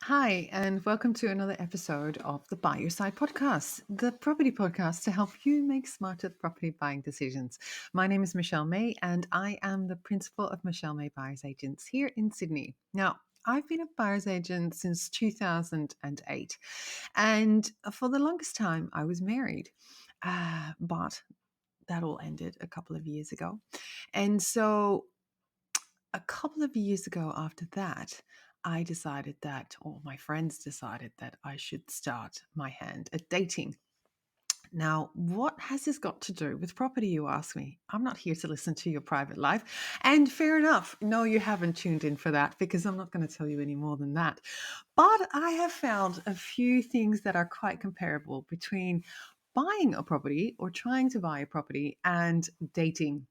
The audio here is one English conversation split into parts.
Hi, and welcome to another episode of the Buy Your Side podcast, the property podcast to help you make smarter property buying decisions. My name is Michelle May, and I am the principal of Michelle May Buyers Agents here in Sydney. Now, I've been a buyer's agent since 2008, and for the longest time, I was married. But that all ended a couple of years ago. And so a couple of years ago after that, I decided that, or my friends decided that I should start my hand at dating. Now, what has this got to do with property, you ask me? I'm not here to listen to your private life. And fair enough. No, you haven't tuned in for that because I'm not going to tell you any more than that. But I have found a few things that are quite comparable between buying a property or trying to buy a property and dating.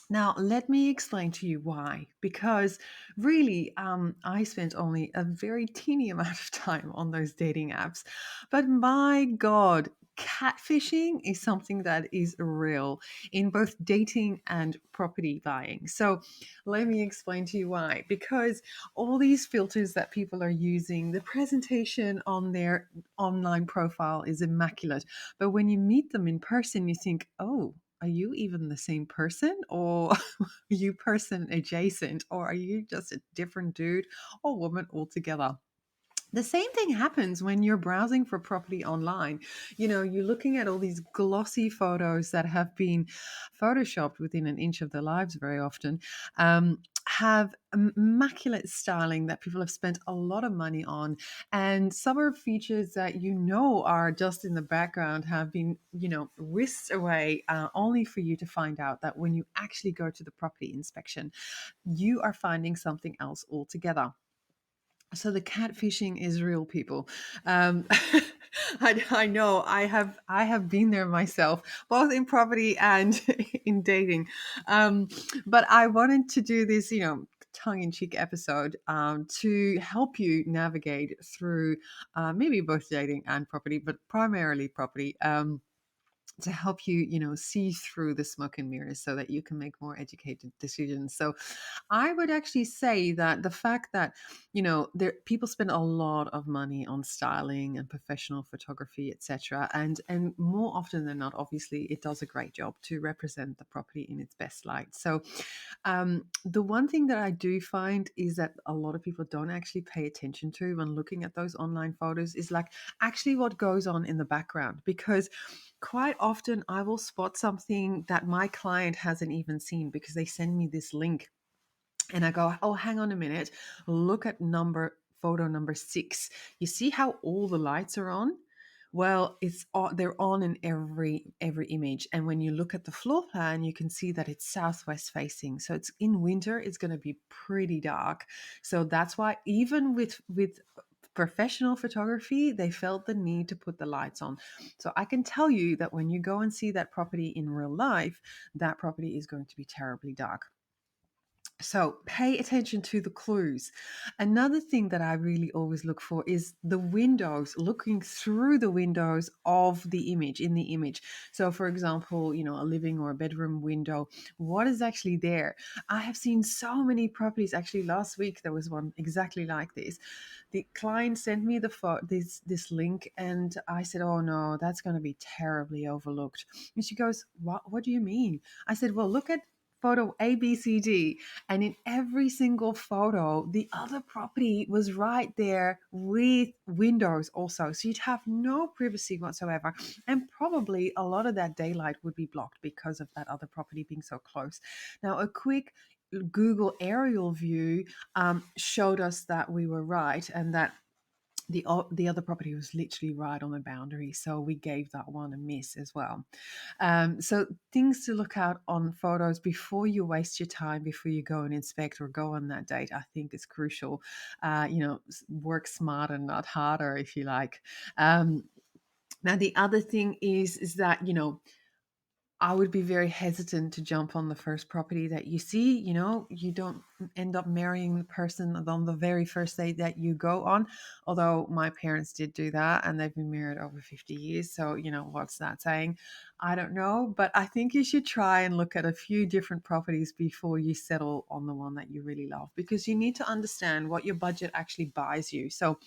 Now, let me explain to you why. Because really, I spent only a very teeny amount of time on those dating apps. But my God, catfishing is something that is real in both dating and property buying. So, let me explain to you why. Because all these filters that people are using, the presentation on their online profile is immaculate. But when you meet them in person, you think, oh, are you even the same person, or are you person adjacent, or are you just a different dude or woman altogether? The same thing happens when you're browsing for property online. You're looking at all these glossy photos that have been photoshopped within an inch of their lives very often, have immaculate styling that people have spent a lot of money on. And some are features that are just in the background have been, whisked away only for you to find out that when you actually go to the property inspection, you are finding something else altogether. So the catfishing is real, people. Um, I know I have been there myself, both in property and in dating. Um, but I wanted to do this, tongue-in-cheek episode to help you navigate through maybe both dating and property, but primarily property. To help you, see through the smoke and mirrors so that you can make more educated decisions. So I would actually say that the fact that, there people spend a lot of money on styling and professional photography, etc. And more often than not, obviously, it does a great job to represent the property in its best light. So the one thing that I do find is that a lot of people don't actually pay attention to when looking at those online photos is like actually what goes on in the background. Because quite often I will spot something that my client hasn't even seen because they send me this link and I go, oh, hang on a minute, look at photo number 6. You see how all the lights are on? Well, they're on in every image. And when you look at the floor plan, you can see that it's southwest facing. So it's in winter, it's going to be pretty dark. So that's why even with professional photography, they felt the need to put the lights on. So I can tell you that when you go and see that property in real life, that property is going to be terribly dark. So pay attention to the clues. Another thing that I really always look for is the windows, looking through the windows of the image, in the image. So, for example, a living or a bedroom window, what is actually there? I have seen so many properties. Actually, last week there was one exactly like this. The client sent me this link, and I said, "Oh no, that's going to be terribly overlooked." And she goes, "What do you mean?" I said, "Well, look at photo ABCD, and in every single photo, the other property was right there with windows also. So you'd have no privacy whatsoever. And probably a lot of that daylight would be blocked because of that other property being so close. Now, a quick Google aerial view showed us that we were right and that the other property was literally right on the boundary, so we gave that one a miss as well. So things to look out on photos before you waste your time, before you go and inspect or go on that date, I think is crucial. Work smarter, not harder, if you like. Now the other thing is that I would be very hesitant to jump on the first property that you see. You don't end up marrying the person on the very first date that you go on. Although my parents did do that and they've been married over 50 years. So, what's that saying? I don't know. But I think you should try and look at a few different properties before you settle on the one that you really love, because you need to understand what your budget actually buys you. So,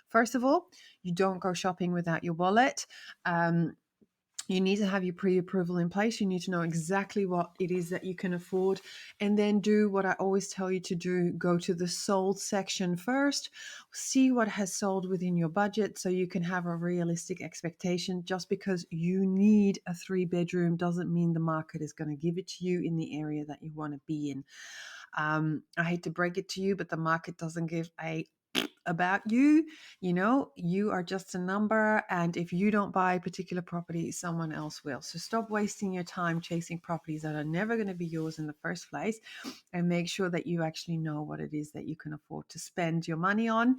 first of all, you don't go shopping without your wallet. Um, you need to have your pre-approval in place. You need to know exactly what it is that you can afford, and then do what I always tell you to do. Go to the sold section first, see what has sold within your budget so you can have a realistic expectation. Just because you need a 3 bedroom doesn't mean the market is going to give it to you in the area that you want to be in. I hate to break it to you, but the market doesn't give a about you. You are just a number, and if you don't buy a particular property, someone else will. So stop wasting your time chasing properties that are never going to be yours in the first place, and make sure that you actually know what it is that you can afford to spend your money on.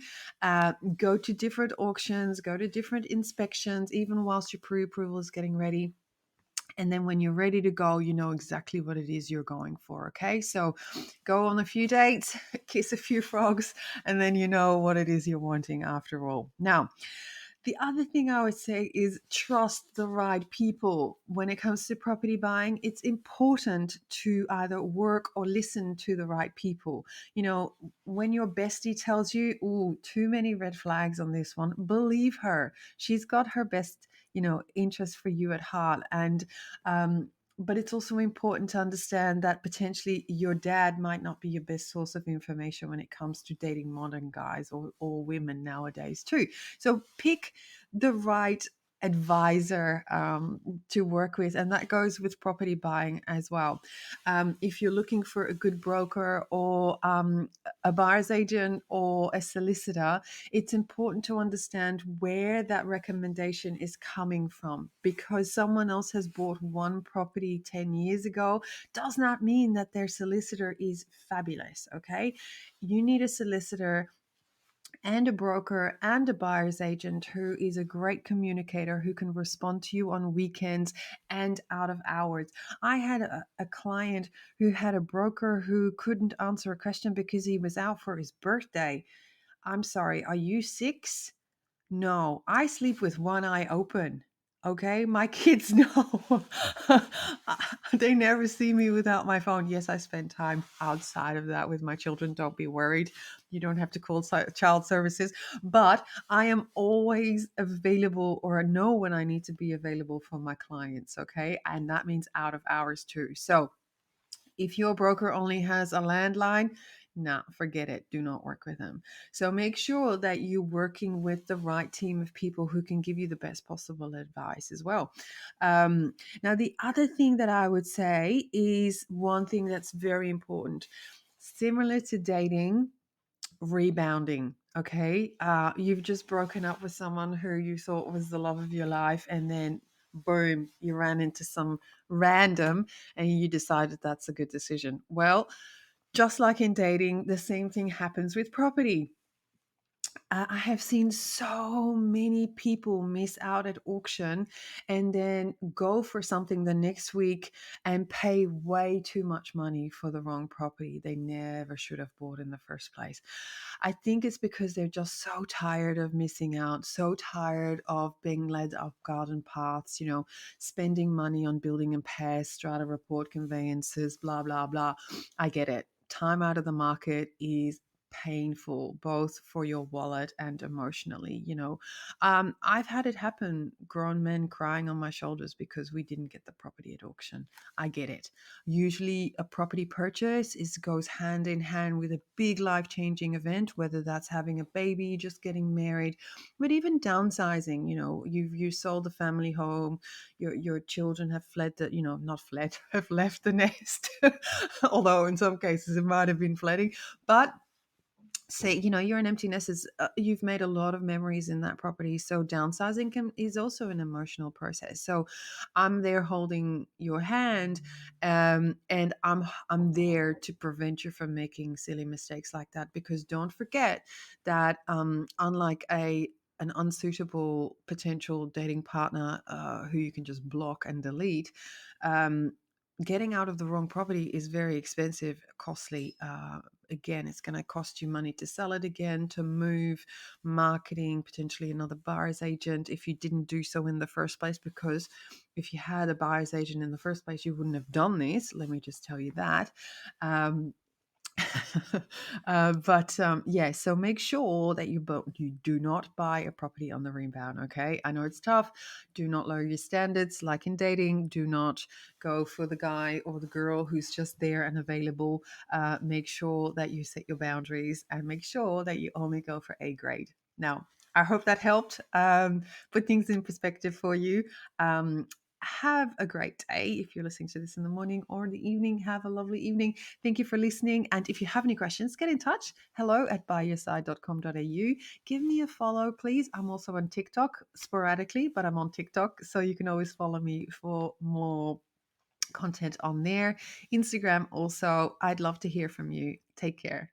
Go to different auctions, go to different inspections, even whilst your pre-approval is getting ready. And then when you're ready to go, you know exactly what it is you're going for. Okay. So go on a few dates, kiss a few frogs, and then you know what it is you're wanting after all. Now, the other thing I would say is trust the right people. When it comes to property buying, it's important to either work or listen to the right people. When your bestie tells you, "Ooh, too many red flags on this one," believe her. She's got her best, interest for you at heart. But it's also important to understand that potentially your dad might not be your best source of information when it comes to dating modern guys or women nowadays, too. So pick the right advisor to work with, and that goes with property buying as well. If you're looking for a good broker or a buyer's agent or a solicitor, it's important to understand where that recommendation is coming from, because someone else has bought one property 10 years ago does not mean that their solicitor is fabulous. Okay, you need a solicitor and a broker and a buyer's agent who is a great communicator, who can respond to you on weekends and out of hours. I had a client who had a broker who couldn't answer a question because he was out for his birthday. I'm sorry, are you 6? No, I sleep with one eye open. Okay, my kids know. They never see me without my phone. Yes, I spend time outside of that with my children. Don't be worried. You don't have to call child services. But I am always available, or know when I need to be available for my clients. Okay, and that means out of hours too. So if your broker only has a landline, nah, forget it. Do not work with them. So make sure that you're working with the right team of people who can give you the best possible advice as well. Now, the other thing that I would say is one thing that's very important. Similar to dating, rebounding. Okay. You've just broken up with someone who you thought was the love of your life, and then boom, you ran into some random and you decided that's a good decision. Well, just like in dating, the same thing happens with property. I have seen so many people miss out at auction and then go for something the next week and pay way too much money for the wrong property they never should have bought in the first place. I think it's because they're just so tired of missing out, so tired of being led up garden paths, spending money on building and pairs, strata report conveyances, blah, blah, blah. I get it. Time out of the market is painful, both for your wallet and emotionally. I've had it happen, grown men crying on my shoulders because we didn't get the property at auction. I get it. Usually a property purchase goes hand in hand with a big life-changing event, whether that's having a baby, just getting married, but even downsizing. You sold the family home, your children have fled the, not fled, have left the nest. Although in some cases it might have been flooding. But say, you're an empty nest. You've made a lot of memories in that property, so downsizing is also an emotional process. So I'm there holding your hand, and I'm there to prevent you from making silly mistakes like that, because don't forget that unlike an unsuitable potential dating partner who you can just block and delete, um, getting out of the wrong property is very expensive, costly. Again, it's going to cost you money to sell it again, to move, marketing, potentially another buyer's agent if you didn't do so in the first place. Because if you had a buyer's agent in the first place, you wouldn't have done this. Let me just tell you that. Um, yeah, so make sure that you do not buy a property on the rebound. Okay, I know it's tough. Do not lower your standards. Like in dating, do not go for the guy or the girl who's just there and available. Make sure that you set your boundaries and make sure that you only go for A grade. Now, I hope that helped put things in perspective for you. Have a great day. If you're listening to this in the morning or in the evening, have a lovely evening. Thank you for listening. And if you have any questions, get in touch. hello@buyyourside.com.au. Give me a follow, please. I'm also on TikTok sporadically, but I'm on TikTok. So you can always follow me for more content on there. Instagram also. I'd love to hear from you. Take care.